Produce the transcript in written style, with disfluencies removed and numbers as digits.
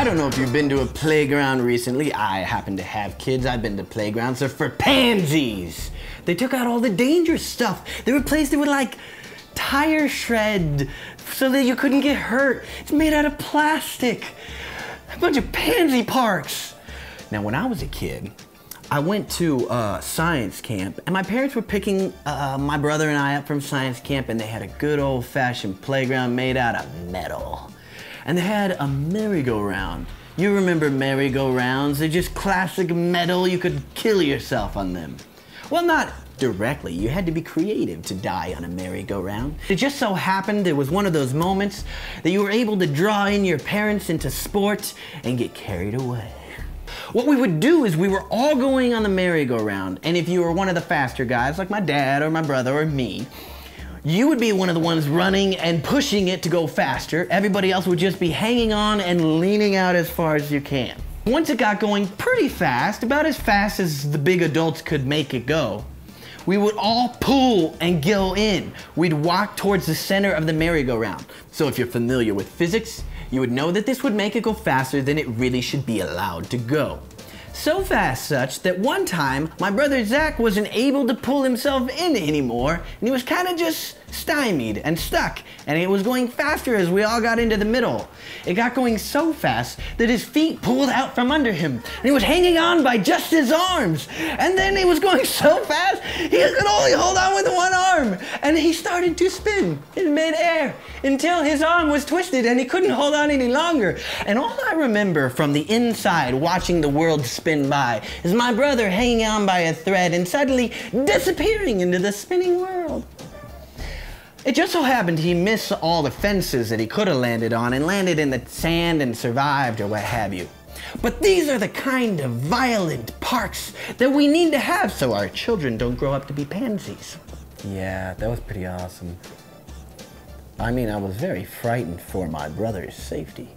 don't know if you've been to a playground recently. I happen to have kids. I've been to playgrounds. They're for pansies. They took out all the dangerous stuff. They replaced it with like tire shred so that you couldn't get hurt. It's made out of plastic. A bunch of pansy parks. Now, when I was a kid, I went to science camp, and my parents were picking my brother and I up from science camp, and they had a good old-fashioned playground made out of metal. And they had a merry-go-round. You remember merry-go-rounds? They're just classic metal. You could kill yourself on them. Well, not directly. You had to be creative to die on a merry-go-round. It just so happened it was one of those moments that you were able to draw in your parents into sport and get carried away. What we would do is we were all going on the merry-go-round, and if you were one of the faster guys, like my dad or my brother or me, you would be one of the ones running and pushing it to go faster. Everybody else would just be hanging on and leaning out as far as you can. Once it got going pretty fast, about as fast as the big adults could make it go, we would all pull and go in. We'd walk towards the center of the merry-go-round. So if you're familiar with physics, you would know that this would make it go faster than it really should be allowed to go. So fast such that one time, my brother Zach wasn't able to pull himself in anymore, and he was kind of just stymied and stuck, and it was going faster as we all got into the middle. It got going so fast that his feet pulled out from under him, and he was hanging on by just his arms. And then it was going so fast, he could only hold on with one arm, and he started to spin in midair until his arm was twisted and he couldn't hold on any longer. And all I remember from the inside watching the world spin by is my brother hanging on by a thread and suddenly disappearing into the spinning world. It just so happened he missed all the fences that he could have landed on and landed in the sand and survived or what have you. But these are the kind of violent parks that we need to have so our children don't grow up to be pansies. Yeah, that was pretty awesome. I mean, I was very frightened for my brother's safety.